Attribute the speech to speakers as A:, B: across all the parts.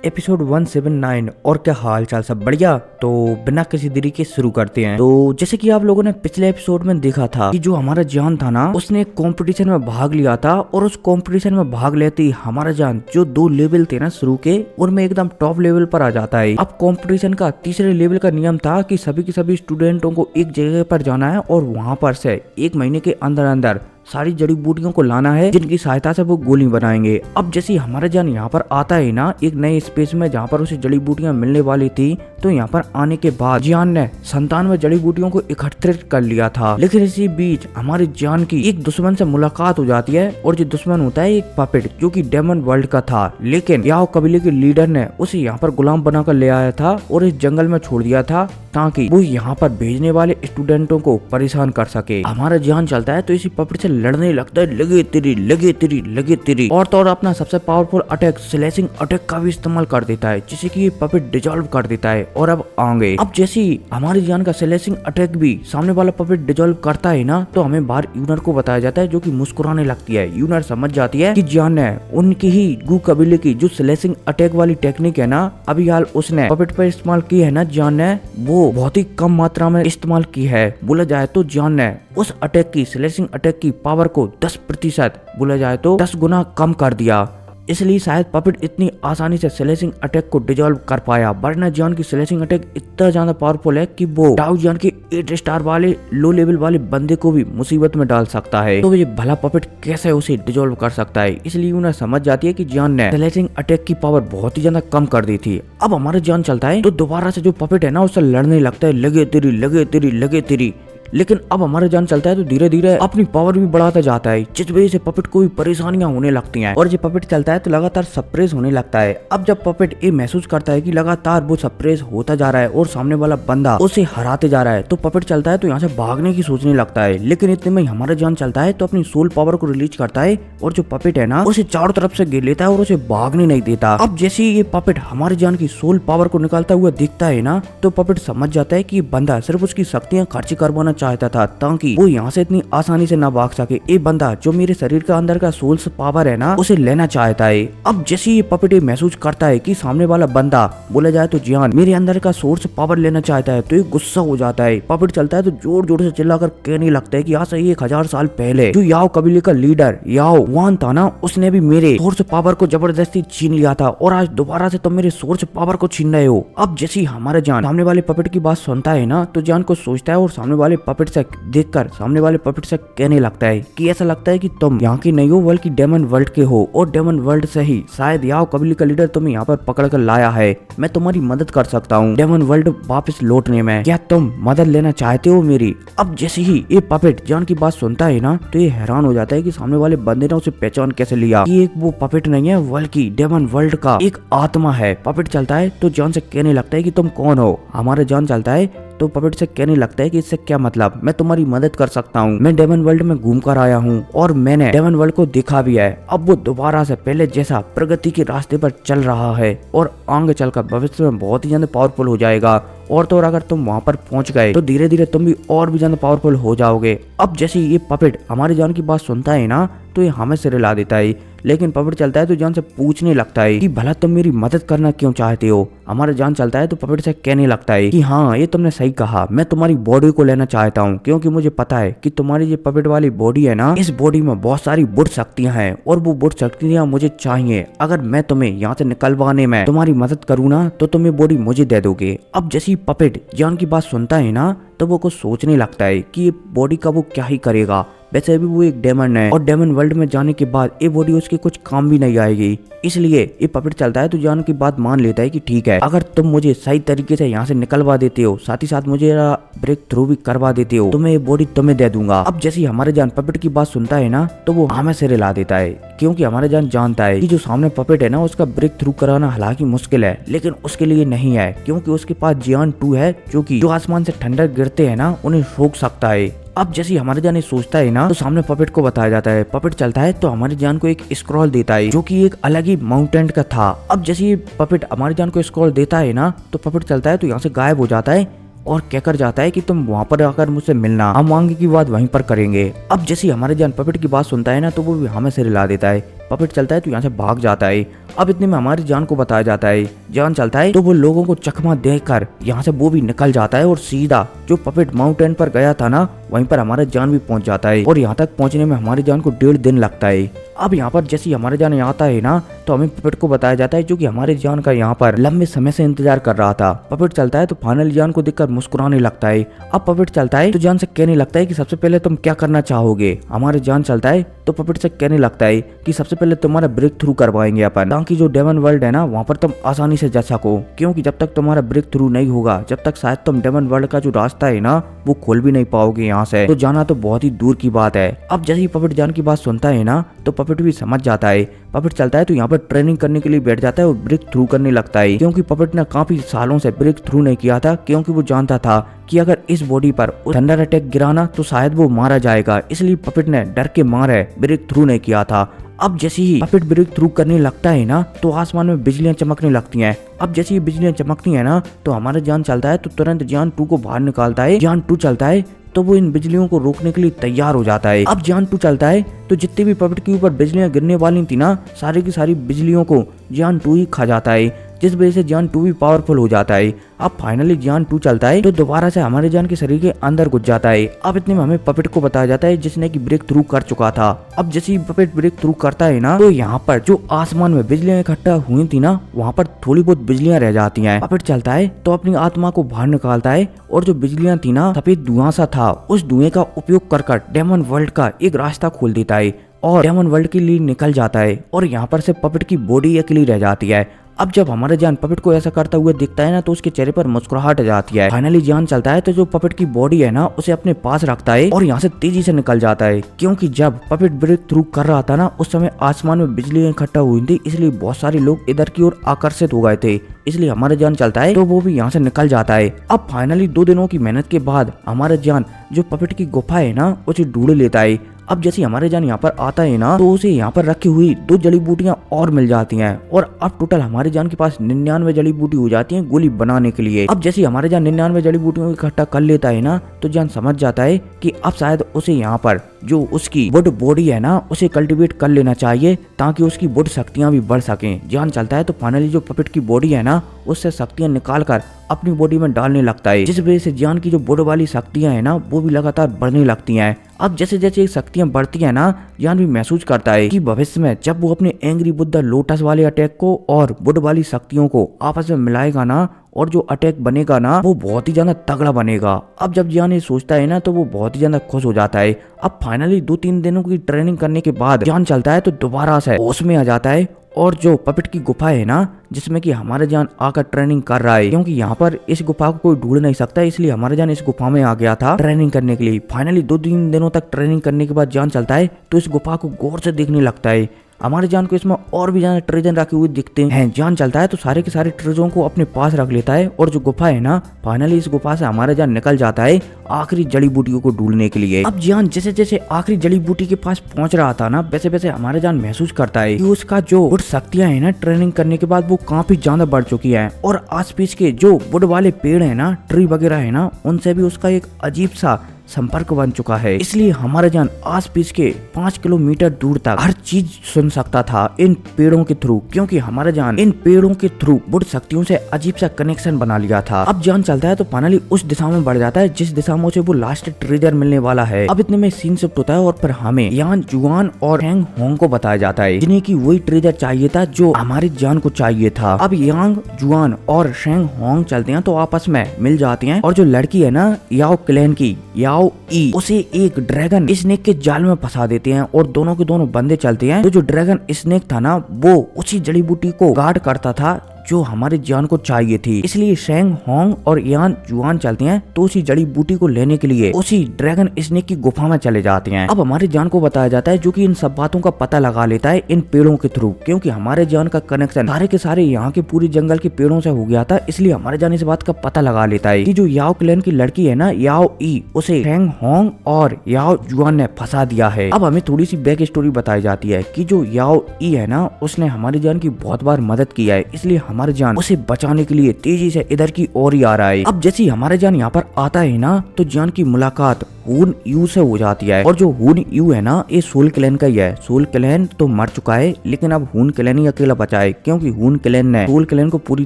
A: Episode 179। और क्या हाल चाल, सब बढ़िया। तो बिना किसी देरी के शुरू करते हैं। तो जैसे कि आप लोगों ने पिछले एपिसोड में देखा था कि जो हमारा जान था ना, उसने एक कंपटीशन में भाग लिया था और उस कंपटीशन में भाग लेते ही हमारा जान जो 2 लेवल थे ना शुरू के, उनमें एकदम टॉप लेवल पर आ जाता है। अब कंपटीशन का तीसरे लेवल का नियम था कि सभी के सभी स्टूडेंटों को एक जगह पर जाना है और वहाँ पर से 1 महीने के अंदर अंदर सारी जड़ी बूटियों को लाना है, जिनकी सहायता से वो गोली बनाएंगे। अब जैसे हमारा जान यहाँ पर आता है ना एक नए स्पेस में जहाँ पर उसे जड़ी बूटियां मिलने वाली थी, तो यहाँ पर आने के बाद जान ने 97 जड़ी बूटियों को एकत्रित कर लिया था। लेकिन इसी बीच हमारे जान की एक दुश्मन से मुलाकात हो जाती है और जो दुश्मन होता है एक पपेट, जो कि डेमन वर्ल्ड का था। लेकिन याओ कबीले के लीडर ने उसे यहाँ पर गुलाम बनाकर ले आया था और इस जंगल में छोड़ दिया था ताकि वो यहाँ पर भेजने वाले स्टूडेंटों को परेशान कर सके। हमारा जान चलता है तो इसी पपेट से लड़ने लगता है, लगे तेरी लगे तेरी लगे तेरी। और तो और अपना सबसे पावरफुल अटैक स्लैशिंग अटैक का भी इस्तेमाल कर देता है, जिससे कि ये पपेट डिजॉल्व कर देता है। और अब आगे अब जैसे ही हमारी जान का स्लैशिंग अटैक भी सामने वाला पपेट डिजॉल्व करता है ना, तो हमें बाहर यूनर को बताया जाता है, जो कि मुस्कुराने लगती है। यूनर समझ जाती है कि जान है उनकी ही गु कबीले की जो स्लैशिंग अटैक वाली टेक्निक है ना, अभी हाल उसने पपेट पर इस्तेमाल की है ना, जान ने वो बहुत ही कम मात्रा में इस्तेमाल की है। बोला जाए तो जान ने उस अटैक की स्लैशिंग अटैक की पावर को 10% बोला जाए तो 10 गुना कम कर दिया। इसलिए शायद पपेट इतनी आसानी से स्लैशिंग अटैक को डिजॉल्व कर पाया। वरना जान की स्लैशिंग अटैक इतना ज्यादा पावरफुल है कि वो डाउ जान के 8 स्टार वाले लो लेवल वाले बंदे को भी मुसीबत में डाल सकता है। तो ये भला पपेट कैसे उसे डिजॉल्व कर सकता है। इसलिए उन्हें समझ जाती है कि जान ने स्लैशिंग अटैक की पावर बहुत ही ज्यादा कम कर दी थी। अब हमारे जान चलता है तो दोबारा से जो पपेट है ना उससे लड़ने लगता है, लगे तेरी लगे तेरी लगे तेरी। लेकिन अब हमारा जान चलता है तो धीरे धीरे अपनी पावर भी बढ़ाता जाता है, जिस वजह से पपेट को भी परेशानियां होने लगती हैं। और जब पपेट चलता है तो लगातार सप्रेस होने लगता है। अब जब पपेट ये महसूस करता है कि लगातार वो सप्रेस होता जा रहा है और सामने वाला बंदा उसे हराते जा रहा है, तो पपेट चलता है तो यहाँ से भागने की सोचने लगता है। लेकिन इतने में हमारा जान चलता है तो अपनी सोल पावर को रिलीज करता है और जो पपेट है ना उसे चारों तरफ से घेर लेता है और उसे भागने नहीं देता। अब जैसे ये पपेट हमारे जान की सोल पावर को निकालता हुआ दिखता है ना, तो पपेट समझ जाता है कि ये बंदा सिर्फ उसकी शक्तियां खर्च करवाना चाहता था ताकि वो यहाँ से इतनी आसानी से ना भाग सके। ये बंदा जो मेरे शरीर का अंदर का सोल्स पावर है ना उसे लेना चाहता है। अब जैसे ये पपेट महसूस करता है कि सामने वाला बंदा बोला जाए तो जान मेरे अंदर का सोर्स पावर लेना चाहता है, तो ये गुस्सा हो जाता है। पपेट चलता है तो जोर जोर से चिल्लाकर कहने लगता है कि आज से 1000 साल पहले जो याओ कबीले का लीडर याओ वान था ना, उसने भी मेरे सोर्स पावर को जबरदस्ती छीन लिया था और आज दोबारा से तुम मेरे सोर्स पावर को छीन रहे हो। अब जैसे हमारे जान सामने वाले पपेट की बात सुनता है ना, तो जान को सोचता है और सामने वाले पपेट से देखकर सामने वाले पपेट से कहने लगता है कि ऐसा लगता है कि तुम यहाँ की नहीं हो बल्कि डेमन वर्ल्ड के हो, और डेमन वर्ल्ड से ही शायद याओ कबीले का लीडर तुम्हें यहाँ पर पकड़ कर लाया है। मैं तुम्हारी मदद कर सकता हूँ डेमन वर्ल्ड वापस लौटने में। क्या तुम मदद लेना चाहते हो मेरी? अब जैसे ही ये पपेट जान की बात सुनता है ना, तो ये हैरान हो जाता है कि सामने वाले बंदे ने उसे पहचान कैसे लिया। ये एक वो पपेट नहीं है बल्कि डेमन वर्ल्ड का एक आत्मा है। पपेट चलता है तो जान से कहने लगता है कि तुम कौन हो? हमारे जान चलता है तो पपेट से कहने लगता है कि इससे क्या मतलब, मैं तुम्हारी मदद कर सकता हूँ। मैं डेमन वर्ल्ड में घूम कर आया हूँ और मैंने डेमन वर्ल्ड को देखा भी है। अब वो दोबारा से पहले जैसा प्रगति के रास्ते पर चल रहा है और आगे चलकर भविष्य में बहुत ही ज्यादा पावरफुल हो जाएगा। और तो और अगर तुम वहाँ पर पहुँच गए तो धीरे धीरे तुम भी और भी ज्यादा पावरफुल हो जाओगे। अब जैसे ये पपेट हमारी जान की बात सुनता है ना, तो ये हमें सिर हिला देता है। लेकिन पपेट चलता है तो जान से पूछने लगता है कि भला तुम मेरी मदद करना क्यों चाहते हो? हमारा जान चलता है तो पपेट से कहने लगता है कि हाँ ये तुमने सही कहा, मैं तुम्हारी बॉडी को लेना चाहता हूँ, क्योंकि मुझे पता है कि तुम्हारी ये पपेट वाली बॉडी है ना, इस बॉडी में बहुत सारी बुढ़ शक्तियाँ हैं और वो बुढ़ शक्तियाँ मुझे चाहिए। अगर मैं तुम्हें यहाँ से निकलवाने में तुम्हारी मदद करूँ ना, तो तुम ये बॉडी मुझे दे दोगे। अब जैसे पपेट जान की बात सुनता है ना, तो वो कुछ सोचने लगता है कि ये बॉडी का वो क्या ही करेगा। वैसे भी वो एक डेमन है और डेमन वर्ल्ड में जाने के बाद ये बॉडी उसके कुछ काम भी नहीं आएगी। इसलिए ये पपेट चलता है तो जान की बात मान लेता है कि ठीक है, अगर तुम मुझे सही तरीके से यहाँ से निकलवा देते हो, साथ ही साथ मुझे ब्रेक थ्रू भी करवा देते हो, तो मैं ये बॉडी तुम्हें दे दूंगा। अब जैसे हमारे जान पपेट की बात सुनता है ना, तो वो हमें सिर हिला देता है, क्योंकि हमारे जान जानता है कि जो सामने पपेट है ना उसका ब्रेक थ्रू कराना हालांकि मुश्किल है, लेकिन उसके लिए नहीं है, क्योंकि उसके पास जियान 2 है, जो आसमान से ठंडर गिरते हैं ना उन्हें रोक सकता है। अब जैसे हमारे जान सोचता है ना, तो सामने पपेट को बताया जाता है। पपेट चलता है तो हमारे जान को एक स्क्रॉल देता है, जो कि एक अलग ही माउंटेन का था। अब जैसे पपेट हमारे जान को स्क्रॉल देता है ना, तो पपेट चलता है तो यहाँ से गायब हो जाता है और कहकर जाता है कि तुम वहाँ पर आकर मुझसे मिलना, हम आगे की बात वहीं पर करेंगे। अब जैसे हमारे जान पपेट की बात सुनता है ना, तो वो भी हमें सिर हिला देता है। पपेट चलता है तो यहाँ से भाग जाता है अब इतने में हमारी जान को बताया जाता है, जान चलता है तो वो लोगों को चकमा देकर यहाँ से वो भी निकल जाता है और सीधा जो पपेट माउंटेन पर गया था ना वहीं पर हमारा जान भी पहुंच जाता है और यहाँ तक पहुंचने में हमारी जान को 1.5 दिन लगता है। अब यहाँ पर जैसे हमारे जान आता है ना तो हमें पपेट को बताया जाता है जो कि हमारे जान का यहाँ पर लंबे समय से इंतजार कर रहा था। पपेट चलता है तो फाइनली जान को देखकर मुस्कुराने लगता है। अब पपेट चलता है तो जान से कहने लगता है कि सबसे पहले तुम क्या करना चाहोगे। हमारे जान चलता है तो पपेट से कहने लगता है कि सबसे पहले तुम्हारा ब्रेक थ्रू करवाएंगे अपन, ताकि जो डेमन वर्ल्ड है ना वहाँ पर तुम आसानी से जा सको, क्योंकि जब तक तुम्हारा ब्रेक थ्रू नहीं होगा जब तक शायद तुम डेमन वर्ल्ड का जो रास्ता है ना वो खोल भी नहीं पाओगे यहाँ से, तो जाना तो बहुत ही दूर की बात है। अब जैसे ही पपेट जान की बात सुनता है ना तो पपेट भी समझ जाता है। पपेट चलता है तो यहाँ पर ट्रेनिंग करने के लिए बैठ जाता है और ब्रेक थ्रू करने लगता है, क्योंकि पपेट ने काफी सालों से ब्रेक थ्रू नहीं किया था, क्योंकि वो जानता था कि अगर इस बॉडी पर थंडर अटैक गिराना तो शायद वो मारा जाएगा, इसलिए पपेट ने डर के मारे ब्रेक थ्रू नहीं किया था। अब जैसे ही पपेट ब्रेक थ्रू करने लगता है ना तो आसमान में बिजलियां चमकने लगती हैं। अब जैसे ही बिजलियां चमकती हैं ना तो हमारा जान चलता है तो तुरंत जान 2 को बाहर निकालता है। जान 2 चलता है तो वो इन बिजलियों को रोकने के लिए तैयार हो जाता है। अब जान 2 चलता है तो जितने भी पपेट के ऊपर बिजलियां गिरने वाली थी ना सारी की सारी बिजलियों को जान 2 ही खा जाता है, जिस वजह से जान 2 भी पावरफुल हो जाता है। अब फाइनली जान 2 चलता है तो दोबारा से हमारे जान के शरीर के अंदर घुस जाता है। अब इतने में हमें पपेट को बताया जाता है जिसने की ब्रेक थ्रू कर चुका था। अब जैसे ही पपेट ब्रेक थ्रू करता है ना तो यहाँ पर जो आसमान में बिजलियां इकट्ठा हुई थी ना वहाँ पर थोड़ी बहुत बिजलियां रह जाती हैं। पपेट चलता है तो अपनी आत्मा को बाहर निकालता है और जो बिजलियां थी ना सफेद धुआं सा था, उस धुएं का उपयोग कर डेमन वर्ल्ड का एक रास्ता खोल देता है और डेमन वर्ल्ड के लिए निकल जाता है और यहाँ पर से पपेट की बॉडी अकेली रह जाती है। अब जब हमारा जान पपेट को ऐसा करता हुआ दिखता है ना तो उसके चेहरे पर मुस्कुराहट आ जाती है। फाइनली जान चलता है तो जो पपेट की बॉडी है ना उसे अपने पास रखता है और यहाँ से तेजी से निकल जाता है, क्योंकि जब पपेट ब्रेक थ्रू कर रहा था ना उस समय आसमान में बिजली इकट्ठा हुई थी, इसलिए बहुत सारे लोग इधर की ओर आकर्षित हो गए थे, इसलिए हमारा जान चलता है तो वो भी यहाँ से निकल जाता है। अब फाइनली 2 दिनों की मेहनत के बाद हमारा जान जो पपेट की गुफा है ना उसे ढूंढ लेता है। अब जैसे हमारे जान यहाँ पर आता है ना तो उसे यहाँ पर रखी हुई 2 जड़ी बूटियां और मिल जाती हैं और अब टोटल हमारे जान के पास 99 जड़ी बूटी हो जाती हैं गोली बनाने के लिए। अब जैसे हमारे जान 99 जड़ी बूटियों को इकट्ठा कर लेता है ना तो जान समझ जाता है कि अब शायद उसे यहाँ पर जो उसकी वुड बॉडी है ना उसे कल्टीवेट कर लेना चाहिए ताकि उसकी वुड शक्तियां भी बढ़ सकें। जान चलता है तो फाइनली जो पपेट की बॉडी है ना उससे शक्तियां निकाल कर अपनी बॉडी में डालने लगता है, जिस वजह से जान की जो वुड वाली शक्तियां है ना वो भी लगातार बढ़ने लगती हैं। अब जैसे जैसे शक्तियां बढ़ती हैं ना जान भी महसूस करता है कि भविष्य में जब वो अपने एंग्री बुद्धा लोटस वाले अटैक को और वुड वाली शक्तियों को आपस में मिलाएगा ना और जो अटैक बनेगा ना वो बहुत ही ज्यादा तगड़ा बनेगा। अब जब जान ये सोचता है ना तो वो बहुत ही ज्यादा खुश हो जाता है। अब फाइनली 2-3 दिनों की ट्रेनिंग करने के बाद जान चलता है तो दोबारा से होश में आ जाता है और जो पपेट की गुफा है ना जिसमें कि हमारा जान आकर ट्रेनिंग कर रहा है, क्योंकि यहाँ पर इस गुफा को कोई ढूंढ नहीं सकता, इसलिए हमारा जान इस गुफा में आ गया था ट्रेनिंग करने के लिए। फाइनली 2-3 दिनों तक ट्रेनिंग करने के बाद जान चलता है तो इस गुफा को गौर से देखने लगता है। हमारे जान को इसमें और भी ज्यादा ट्रेजर रखे हुए दिखते हैं। जान चलता है तो सारे के सारे ट्रेजरों को अपने पास रख लेता है और जो गुफा है ना फाइनली इस गुफा से हमारा जान निकल जाता है आखिरी जड़ी बूटियों को ढूंढने के लिए। अब जान जैसे जैसे आखिरी जड़ी बूटी के पास पहुंच रहा था ना वैसे वैसे हमारा जान महसूस करता है कि उसका जो वुड शक्तियां है ना ट्रेनिंग करने के बाद वो काफी ज्यादा बढ़ चुकी है और आसपास के जो वुड वाले पेड़ है ना ट्री वगैरह है ना उनसे भी उसका एक अजीब सा संपर्क बन चुका है, इसलिए हमारा जान आस पास के 5 किलोमीटर दूर तक हर चीज सुन सकता था इन पेड़ों के थ्रू, क्योंकि हमारा जान इन पेड़ों के थ्रू बुढ़ शक्तियों से अजीब सा कनेक्शन बना लिया था। अब जान चलता है तो फाइनली उस दिशा में बढ़ जाता है जिस दिशा में उसे वो लास्ट ट्रेजर मिलने वाला है। अब इतने में सीन शिफ्ट होता है और फिर हमें यान जुआन और शेंग होंग को बताया जाता है जिन्हें की वही ट्रेजर चाहिए था जो हमारी जान को चाहिए था। अब यांग जुआन और शेंग होंग चलते हैं तो आपस में मिल जाते हैं और जो लड़की है ना याओ क्लैन की याओ ई उसे एक ड्रैगन स्नेक के जाल में फंसा देते हैं और दोनों के दोनों बंदे चलते हैं। तो जो ड्रैगन स्नेक था ना वो उसी जड़ी बूटी को गार्ड करता था जो हमारे जान को चाहिए थी, इसलिए शेंग होंग और यान जुआन चलते हैं तो उसी जड़ी बूटी को लेने के लिए उसी ड्रैगन स्नेक की गुफा में चले जाते हैं। अब हमारे जान को बताया जाता है जो कि इन सब बातों का पता लगा लेता है इन पेड़ों के थ्रू, क्योंकि हमारे जान का कनेक्शन सारे के सारे यहाँ के पूरी जंगल के पेड़ों से हो गया था, इसलिए हमारे जान इस बात का पता लगा लेता है कि जो याओ क्लैन की लड़की है ना याओ ई उसे शेंग होंग और याओ जुआन ने फंसा दिया है। अब हमें थोड़ी सी बैक स्टोरी बताई जाती है कि जो याओ ई है ना उसने हमारी जान की बहुत बार मदद की है, इसलिए हमारे जान उसे बचाने के लिए तेजी से इधर की ओर ही आ रहा है। अब जैसे ही हमारे जान यहाँ पर आता है ना, तो जान की मुलाकात हुन यू से हो जाती है। और जो हुन यू है ना, ये सोल क्लैन का ही है। सोल क्लैन तो मर चुका है, लेकिन अब हुन क्लैन ही अकेला बचा है, क्योंकि हुन क्लैन ने सोल क्लैन को पूरी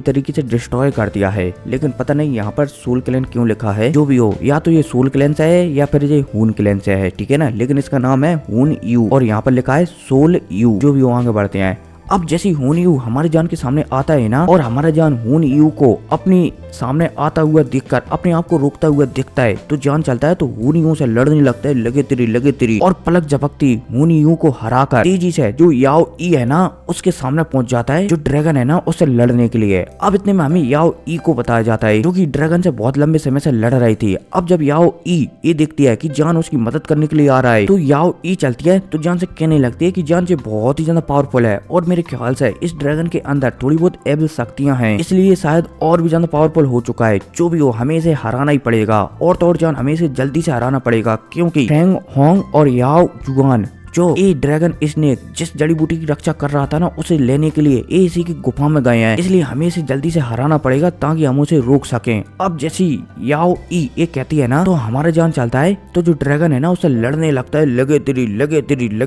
A: तरीके से डिस्ट्रॉय कर दिया है। लेकिन पता नहीं यहाँ पर सोल क्लैन क्यों लिखा है। जो भी हो, या तो ये सोल क्लैन से है या फिर ये हुन क्लैन से है, ठीक है ना। लेकिन इसका नाम है हुन यू और यहाँ पर लिखा है सोल यू। जो भी हो, आगे बढ़ते हैं। अब जैसे हुन यू हमारे जान के सामने आता है ना, और हमारा जान हुन यू को अपनी सामने आता हुआ देखकर अपने आप को रोकता हुआ दिखता है, तो जान चलता है तो हुन यू से लड़ने लगता है, लगे तेरी। और पलक झपकती हुन यू को हराकर तेजी से जो याओ ई है ना, उसके सामने पहुंच जाता है, जो ड्रैगन है ना, उससे लड़ने के लिए। अब इतने में हमें याओ ई को बताया जाता है, जो कि ड्रैगन से बहुत लंबे समय से लड़ रही थी। अब जब याओ ई ये देखती है कि जान उसकी मदद करने के लिए आ रहा है, तो याओ ई चलती है तो जान से कहने लगती है कि जान से बहुत ही ज्यादा पावरफुल है, और मेरे ख्याल से इस ड्रैगन के अंदर थोड़ी बहुत एबल शक्तियां हैं, इसलिए शायद और भी ज्यादा पावरफुल हो चुका है। जो भी हो, हमें इसे हराना ही पड़ेगा, और तो और जान हमें इसे जल्दी से हराना पड़ेगा, क्योंकि शेंग होंग और याओ जुआन जो ये ड्रैगन स्नेक जिस जड़ी बूटी की रक्षा कर रहा था ना, उसे लेने के लिए इसी की गुफा में गए हैं, इसलिए हमें इसे जल्दी से हराना पड़ेगा ताकि हम उसे रोक सकें। अब जैसी याओ ई ये कहती है ना, तो हमारा जान चलता है तो जो ड्रैगन है ना, उससे लड़ने लगता है, लगे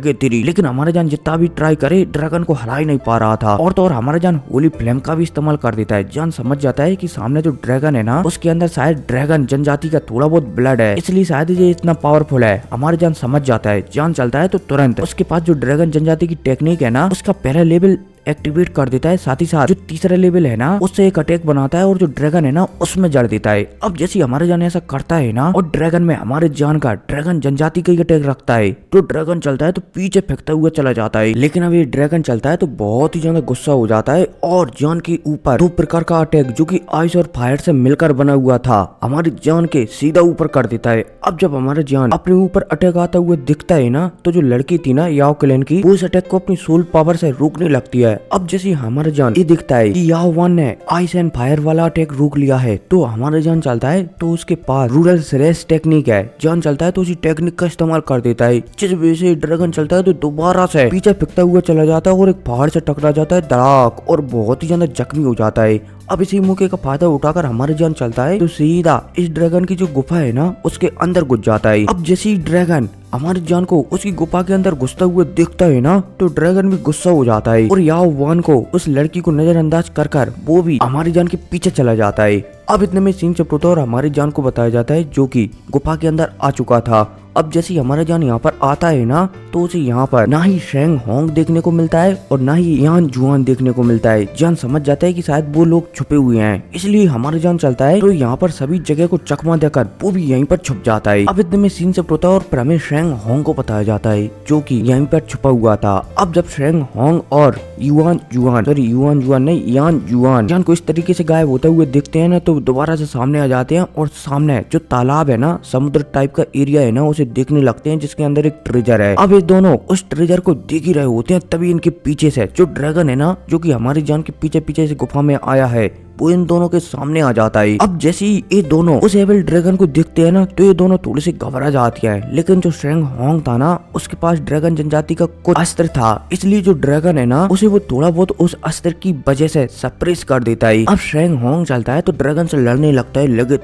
A: तेरी। लेकिन हमारा जान जितना भी ट्राई करे, ड्रैगन को हरा ही नहीं पा रहा था। और तो और हमारा जान होली फ्लेम का भी इस्तेमाल कर देता है। जान समझ जाता है कि सामने जो ड्रैगन है ना, उसके अंदर शायद ड्रैगन जनजाति का थोड़ा बहुत ब्लड है, इसलिए शायद ये इतना पावरफुल है। हमारा जान समझ जाता है, जान चलता है तो तुरंत उसके पास जो ड्रैगन जनजाति की टेक्निक है ना, उसका पहला लेवल एक्टिवेट कर देता है। साथ ही साथ जो तीसरा लेवल है ना, उससे एक अटैक बनाता है और जो ड्रैगन है ना, उसमें जड़ देता है। अब जैसे हमारे जान ऐसा करता है ना, और ड्रैगन में हमारे जान का ड्रैगन जनजाति का अटैक रखता है, तो ड्रैगन चलता है तो पीछे फेंकता हुआ चला जाता है। लेकिन अब ये ड्रैगन चलता है तो बहुत ही ज्यादा गुस्सा हो जाता है, और जान के ऊपर दो प्रकार का अटैक जो कि आइस और फायर से मिलकर बना हुआ था, हमारी जान के सीधा ऊपर कर देता है। अब जब हमारे जान अपने ऊपर अटैक आता हुआ दिखता है ना, तो जो लड़की थी ना याओ क्लैन की, वो इस अटैक को अपनी सोल पावर से रोकने लगती है। अब जैसे हमारे जान ये दिखता है कि याओ वन ने आइस एंड फायर वाला अटैक रोक लिया है, तो हमारे जान चलता है तो उसके पास रूरल श्रेष्ठ टेक्निक है। जान चलता है तो उसी टेक्निक का इस्तेमाल कर देता है, जिस वजह से ड्रैगन चलता है तो दोबारा से पीछे फेंकता हुआ चला जाता है और एक पहाड़ से टकरा जाता है धड़ाक, और बहुत ही ज्यादा जख्मी हो जाता है। अब इसी मौके का फायदा उठाकर हमारे जान चलता है तो सीधा इस ड्रैगन की जो गुफा है ना, उसके अंदर घुस जाता है। अब जैसे ही ड्रैगन हमारे जान को उसकी गुफा के अंदर घुसता हुआ देखता है ना, तो ड्रैगन भी गुस्सा हो जाता है, और याओ वन को उस लड़की को नजरअंदाज कर वो भी हमारी जान के पीछे चला जाता है। अब इतने में सीन चपटता और हमारी जान को बताया जाता है, जो कि गुफा के अंदर आ चुका था। अब जैसे हमारा जान यहाँ पर आता है ना, तो उसे यहाँ पर ना ही शेंग होंग देखने को मिलता है और ना ही यान जुआन देखने को मिलता है। जान समझ जाता है कि शायद वो लोग छुपे हुए हैं, इसलिए हमारा जान चलता है तो यहाँ पर सभी जगह को चकमा देकर वो भी यहीं पर छुप जाता है। अब इतने में सीन से प्रोता और हमें शेंग होंग को बताया जाता है, जो कि यहीं पर छुपा हुआ था। अब जब शेंग होंग और यान जुआन जान को इस तरीके से गायब होते हुए देखते हैं ना, तो दोबारा से सामने आ जाते हैं, और सामने जो तालाब है ना, समुद्र टाइप का एरिया है ना, उसे देखने लगते हैं, जिसके अंदर एक ट्रेजर है। अब ये दोनों उस ट्रेजर को देख ही रहे होते हैं, तभी इनके पीछे से जो ड्रैगन है ना, जो कि हमारी जान के पीछे पीछे से गुफा में आया है, वो इन दोनों के सामने आ जाता है। अब जैसे ही ये दोनों उस एविल ड्रैगन को देखते हैं ना, तो ये दोनों थोड़ी सी घबरा जाती है। लेकिन जो शेंग होंग था ना, उसके पास ड्रैगन जनजाति का कुछ अस्त्र था, इसलिए जो ड्रैगन है ना, उसे वो थोड़ा बहुत उस अस्त्र की वजह से सप्रेस कर देता है। अब शेंग होंग चलता है तो ड्रैगन से लड़ने लगता है, लगे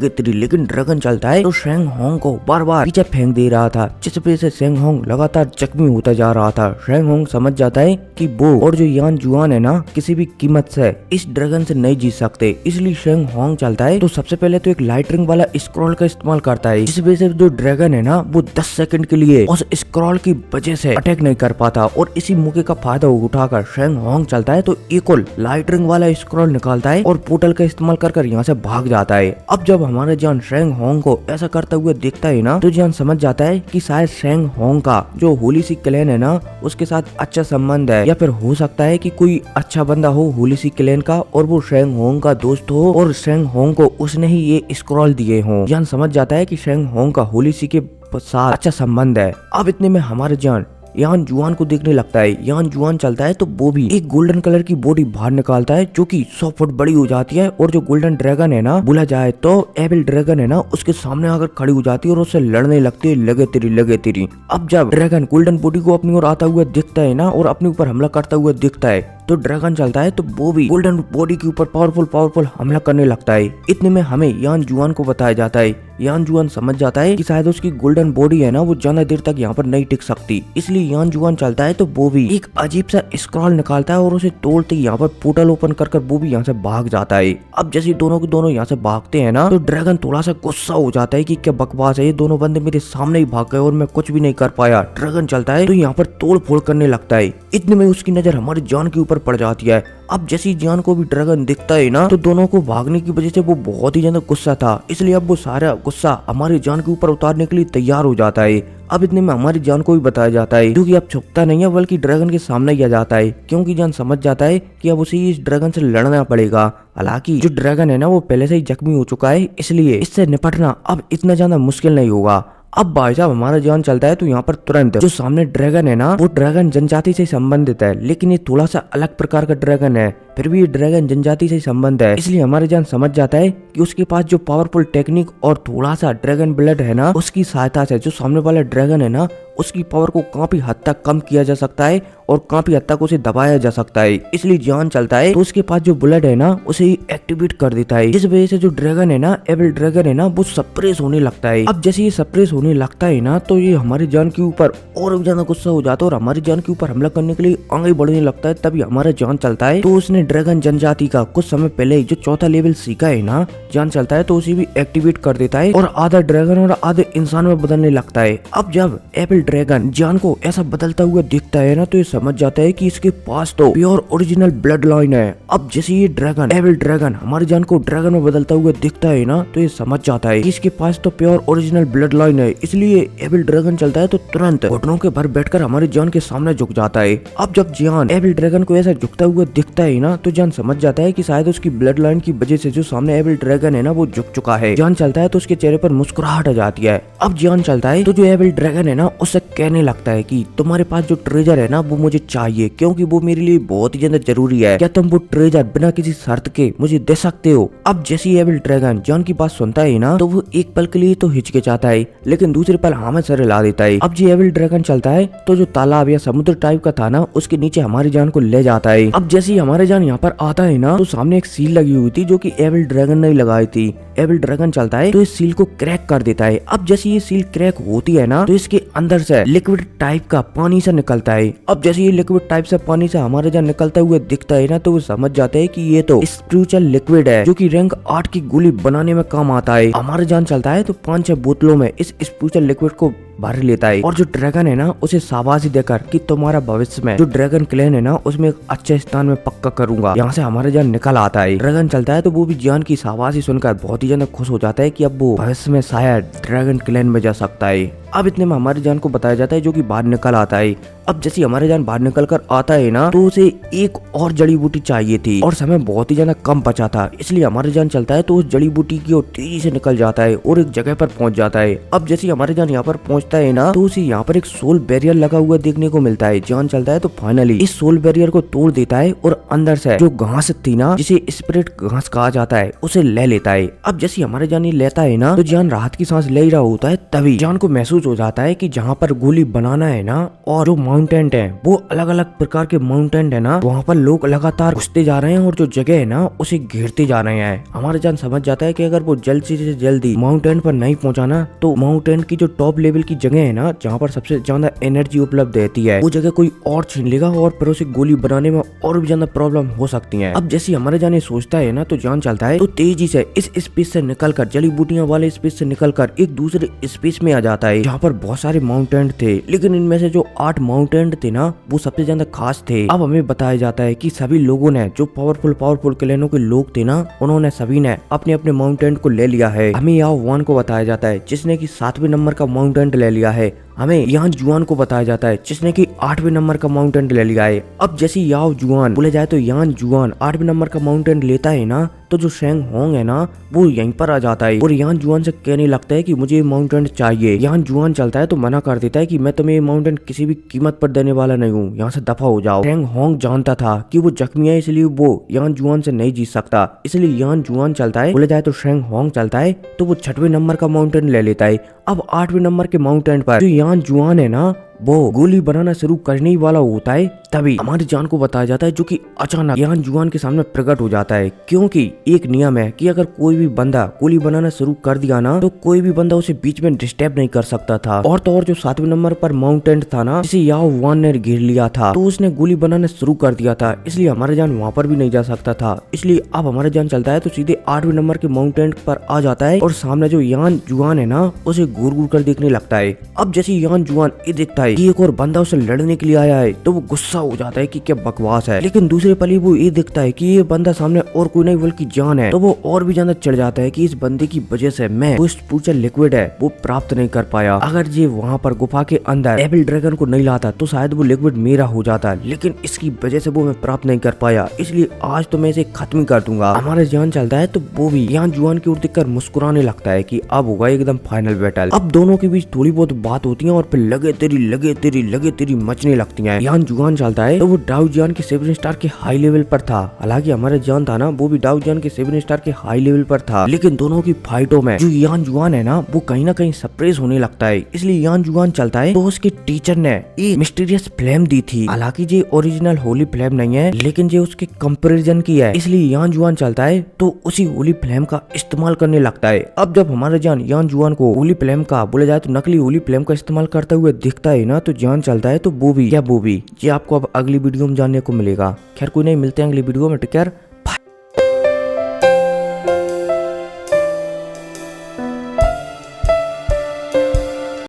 A: तेरी। लेकिन ड्रैगन चलता है तो शेंग होंग को बार बार पीछे फेंक दे रहा था, जिस वजह से शेंग होंग लगातार जख्मी होता जा रहा था। शेंग होंग समझ जाता है कि वो और जो यान जुआन है ना, किसी भी कीमत से इस ड्रैगन से नहीं जीत सकते, इसलिए शेंग होंग चलता है तो सबसे पहले तो एक लाइटरिंग वाला स्क्रॉल का इस्तेमाल करता है, जिस वजह से जो ड्रैगन है ना, वो 10 सेकंड के लिए उस स्क्रॉल की वजह से अटैक नहीं कर पाता। और इसी मौके का फायदा उठाकर शेंग होंग चलता है तो एक और लाइटरिंग वाला स्क्रॉल निकालता है और पोर्टल का इस्तेमाल कर यहाँ से भाग जाता है। अब जब हमारे जान शेंग होंग को ऐसा करते हुए देखता है ना, तो जान समझ जाता है कि शायद शेंग होंग का जो होली सी क्लैन है ना, उसके साथ अच्छा संबंध है, या फिर हो सकता है कि कोई अच्छा बंदा हो होली सी क्लैन का और वो शेंग होंग का दोस्त हो, और शेंग होंग को उसने ही ये स्क्रॉल दिए हों। जान समझ जाता है कि शेंग होंग का होली सी के साथ अच्छा संबंध है। अब इतने में हमारे जान यान जुआन को देखने लगता है। यान जुआन चलता है तो वो भी एक गोल्डन कलर की बॉडी बाहर निकालता है, जो कि 100 फुट बड़ी हो जाती है, और जो गोल्डन ड्रैगन है ना, बोला जाए तो एविल ड्रैगन है ना, उसके सामने आकर खड़ी हो जाती है और उससे लड़ने लगती है, लगे तेरी। अब जब ड्रैगन गोल्डन बॉडी को अपनी ओर आता हुआ दिखता है ना, और अपने ऊपर हमला करता हुआ दिखता है, तो ड्रैगन चलता है तो वो भी गोल्डन बॉडी के ऊपर पावरफुल हमला करने लगता है। इतने में हमें यान जुआन को बताया जाता है। यान जुआन समझ जाता है कि शायद उसकी गोल्डन बॉडी है ना वो ज्यादा देर तक यहाँ पर नहीं टिक सकती, इसलिए यान जुआन चलता है तो वो भी एक अजीब सा स्क्रॉल निकालता है और उसे तोड़ते ही यहाँ पर पोर्टल ओपन कर वो भी यहाँ से भाग जाता है। अब जैसे दोनों के दोनों यहाँ से भागते हैं ना तो ड्रैगन थोड़ा सा गुस्सा हो जाता है कि क्या बकवास है, ये दोनों बंदे मेरे सामने ही भाग गए और मैं कुछ भी नहीं कर पाया। ड्रैगन चलता है तो यहाँ पर तोड़ फोड़ करने लगता है। इतने में उसकी नजर हमारी जान के ऊपर पड़ जाती है। अब जैसी जान को भी ड्रैगन दिखता है ना तो दोनों को भागने की वजह से वो बहुत ही ज्यादा गुस्सा था, इसलिए अब वो सारा गुस्सा हमारी जान के ऊपर उतारने के लिए तैयार हो जाता है। अब इतने में हमारी जान को भी बताया जाता है क्योंकि अब छुपता नहीं है बल्कि ड्रैगन के सामने ही आ जाता है, क्योंकि जान समझ जाता है कि अब उसे इस ड्रैगन से लड़ना पड़ेगा। हालांकि जो ड्रैगन है ना वो पहले से ही जख्मी हो चुका है, इसलिए इससे निपटना अब इतना ज्यादा मुश्किल नहीं होगा। अब भाई साहब हमारा जान चलता है तो यहाँ पर तुरंत जो सामने ड्रैगन है ना वो ड्रैगन जनजाति से संबंधित है, लेकिन ये थोड़ा सा अलग प्रकार का ड्रैगन है, फिर भी ये ड्रैगन जनजाति से संबंध है, इसलिए हमारे जान समझ जाता है कि उसके पास जो पावरफुल टेक्निक और थोड़ा सा ड्रैगन ब्लड है ना उसकी सहायता से जो सामने वाला ड्रैगन है ना उसकी पावर को काफी हद तक कम किया जा सकता है और काफी हद तक उसे दबाया जा सकता है। इसलिए जान चलता है तो उसके पास जो ब्लड है ना उसे एक्टिवेट कर देता है, जिस वजह से जो ड्रैगन है ना एविल ड्रैगन है ना वो सप्रेस होने लगता है। अब जैसे ये सप्रेस होने लगता है ना तो ये हमारी जान के ऊपर और भी ज्यादा गुस्सा हो जाता है और हमारी जान के ऊपर हमला करने के लिए आगे बढ़ने लगता है। तभी हमारा जान चलता है तो उसने ड्रैगन जनजाति का कुछ समय पहले ही जो चौथा लेवल सीखा है ना जान चलता है तो उसे भी एक्टिवेट कर देता है और आधा ड्रैगन और आधे इंसान में बदलने लगता है। अब जब एविल ड्रैगन जान को ऐसा बदलता हुआ दिखता है ना तो ये समझ जाता है कि इसके पास तो प्योर ओरिजिनल ब्लड लाइन है। अब जैसे ये ड्रैगन एविल ड्रैगन हमारी जान को ड्रैगन में बदलता हुआ दिखता है ना तो ये समझ जाता है कि इसके पास तो प्योर ओरिजिनल ब्लड लाइन है, इसलिए एविल ड्रैगन चलता है तो तुरंत घुटनों के भर बैठकर हमारी जान के सामने झुक जाता है। अब जब जान एविल ड्रैगन को ऐसा झुकता हुआ दिखता है ना तो जान समझ जाता है कि शायद उसकी ब्लड लाइन की वजह से जो सामने एविल ड्रैगन है ना वो झुक चुका है। जान चलता है तो उसके चेहरे पर मुस्कुराहट आ जाती है। अब जान चलता है तो जो एविल ड्रैगन है ना उससे कहने लगता है कि तुम्हारे पास जो ट्रेजर है ना वो मुझे चाहिए, क्योंकि वो मेरे लिए बहुत ही ज्यादा जरूरी है। क्या तुम वो ट्रेजर बिना किसी शर्त के मुझे दे सकते हो? अब जैसे एविल ड्रैगन जान की बात सुनता है ना तो वो एक पल के लिए तो हिचकिचाता है, लेकिन दूसरे पल हाँ में सर हिला देता है। अब जो एविल ड्रैगन चलता है तो जो तालाब या समुद्र टाइप का था ना उसके नीचे हमारी जान को ले जाता है। अब जैसे हमारे जान यहाँ पर आता है ना तो सामने एक सील लगी हुई थी जो कि एविल ड्रैगन ने लगाई थी। एविल ड्रैगन चलता है तो इस सील को क्रैक कर देता है। अब जैसे ये सील क्रैक होती है ना तो इसके अंदर से लिक्विड टाइप का पानी से निकलता है। अब जैसे ये लिक्विड टाइप से पानी से हमारे जान निकलता हुआ दिखता है ना तो वो समझ जाते हैं कि ये तो स्पिरिचुअल लिक्विड है जो कि रैंक 8 की गोली बनाने में काम आता है। हमारे जान चलता है तो 5-6 बोतलों में इस स्पिरिचुअल लिक्विड को भर लेता है और जो ड्रैगन है ना उसे शाबाशी देकर कि तुम्हारा भविष्य में जो ड्रैगन क्लैन है ना उसमें एक अच्छे स्थान में पक्का करूंगा, यहाँ से हमारे जान निकल आता है। ड्रैगन चलता है तो वो भी जान की शाबाशी सुनकर बहुत ही ज्यादा खुश हो जाता है कि अब वो भविष्य में शायद ड्रैगन क्लैन में जा सकता है। अब इतने में हमारी जान को बताया जाता है जो कि बाहर निकल आता है। अब जैसे हमारे जान बाहर निकल कर आता है ना तो उसे एक और जड़ी बूटी चाहिए थी और समय बहुत ही ज्यादा कम बचा था, इसलिए हमारे जान चलता है तो उस जड़ी बूटी की ओर तेजी से निकल जाता है और एक जगह पर पहुंच जाता है। अब जैसे हमारे जान यहाँ पर पहुंचता है ना तो उसे यहाँ पर एक सोल बैरियर लगा हुआ देखने को मिलता है। जान चलता है तो फाइनली इस सोल बैरियर को तोड़ देता है और अंदर से जो घास थी ना जिसे स्पिरिट घास कहा जाता है उसे ले लेता है। अब जैसे हमारे जान ये लेता है ना तो जान राहत की सांस ले रहा होता है, तभी जान को महसूस हो जाता है कि जहाँ पर गोली बनाना है ना और जो माउंटेन है वो अलग अलग प्रकार के माउंटेन है ना वहाँ पर लोग लगातार घुसते जा रहे हैं और जो जगह है ना उसे घेरते जा रहे हैं। हमारे जान समझ जाता है कि अगर वो जल्द से जल्दी माउंटेन पर नहीं पहुँचा ना तो माउंटेन की जो टॉप लेवल की जगह है ना जहाँ पर सबसे ज्यादा एनर्जी उपलब्ध रहती है वो जगह कोई और छीन लेगा और फिर उसे गोली बनाने में और भी ज्यादा प्रॉब्लम हो सकती है। अब जैसे हमारे जान ये सोचता है ना तो जान चलता है तो तेजी से इस स्पेस से निकलकर जड़ी बूटियां वाले स्पेस से निकलकर एक दूसरे स्पेस में आ जाता है जहाँ पर बहुत सारे माउंटेन थे, लेकिन इनमें से जो 8 माउंटेन थे ना वो सबसे ज्यादा खास थे। अब हमें बताया जाता है कि सभी लोगों ने जो पावरफुल क्लैनों के लोग थे ना उन्होंने सभी ने अपने अपने माउंटेन को ले लिया है। हमें याओ वान को बताया जाता है जिसने की 7वें नंबर का माउंटेन ले लिया है। हमें यहाँ जुआन को बताया जाता है जिसने की 8वें नंबर का माउंटेन ले लिया है। अब जैसे याओ जुआन बोले जाए तो यान जुआन 8वें नंबर का माउंटेन लेता है ना तो जो शेंग होंग है ना वो यहीं पर आ जाता है और यान जुआन से कहने लगता है कि मुझे ये माउंटेन चाहिए। यान जुआन चलता है तो मना कर देता है कि मैं तुम्हें ये माउंटेन किसी भी कीमत पर देने वाला नहीं हूँ, यहाँ से दफा हो जाओ। शेंग होंग जानता था कि वो जख्मी है इसलिए वो यान जुआन से नहीं जीत सकता, इसलिए यान जुआन चलता है। बोले जाए तो शेंग होंग चलता है तो वो 6वें नंबर का माउंटेन ले लेता है। अब 8वें नंबर के माउंटेन पर जो यान जुआन है ना वो गोली बनाना शुरू करने ही वाला होता है तभी हमारी जान को बताया जाता है, जो कि अचानक यान जुआन के सामने प्रकट हो जाता है, क्योंकि एक नियम है कि अगर कोई भी बंदा गोली बनाना शुरू कर दिया ना, तो कोई भी बंदा उसे बीच में डिस्टर्ब नहीं कर सकता था। और तो और जो 7वें नंबर पर माउंटेन था ना, जिसे याओ वान ने घेर लिया था, तो उसने गोली बनाना शुरू कर दिया था, इसलिए हमारा जान वहाँ पर भी नहीं जा सकता था। इसलिए अब हमारा जान चलता है तो सीधे 8वें नंबर के माउंटेन पर आ जाता है और सामने जो यान जुआन है ना, उसे घूर घूर कर देखने लगता है। अब जैसे यान जुआन ये देखता है कि एक और बंदा उसे लड़ने के लिए आया है, तो वो गुस्सा हो जाता है कि क्या बकवास है। लेकिन दूसरे पल वो ये देखता है कि ये बंदा सामने और कोई नहीं बल्कि जान है, तो वो और भी ज्यादा चढ़ जाता है कि इस बंदे की वजह से मैं वो फ्यूचर लिक्विड है वो प्राप्त नहीं कर पाया। अगर ये वहाँ पर गुफा के अंदर डेविल ड्रैगन को नहीं लाता तो शायद वो लिक्विड मेरा हो जाता, लेकिन इसकी वजह से वो मैं प्राप्त नहीं कर पाया, इसलिए आज तो मैं इसे खत्म ही कर दूंगा। हमारा जान चलता है तो वो भी यान जुआन की ओर देखकर मुस्कुराने लगता है कि अब होगा एकदम फाइनल बैटल। अब दोनों के बीच थोड़ी बहुत बात होती है और फिर लगे तेरी मचने लगती है। यान जुआन चलता है तो वो डाउ जान के 7 स्टार के हाई लेवल पर था, हालांकि हमारा जान था ना वो भी डाउ जान के 7 स्टार के हाई लेवल पर था, लेकिन दोनों की फाइटों में जो यान जुआन है ना वो कहीं ना कहीं सप्रेस होने लगता है। इसलिए यान जुआन चलता है तो उसके टीचर ने एक मिस्टीरियस फ्लेम दी थी, हालांकि ये ओरिजिनल होली फ्लेम नहीं है, लेकिन ये उसके कंपैरिजन की है, इसलिए यान जुआन चलता है तो उसी होली फ्लेम का इस्तेमाल करने लगता है। अब जब हमारा जान यान जुआन को होली फ्लेम का बोला जाए तो नकली होली फ्लेम का इस्तेमाल करते हुए दिखता है ना, तो जान चलता है तो वो भी ये आपको अब अगली वीडियो में जानने को मिलेगा। खैर कोई नहीं, मिलते हैं अगली वीडियो में, टेक केयर।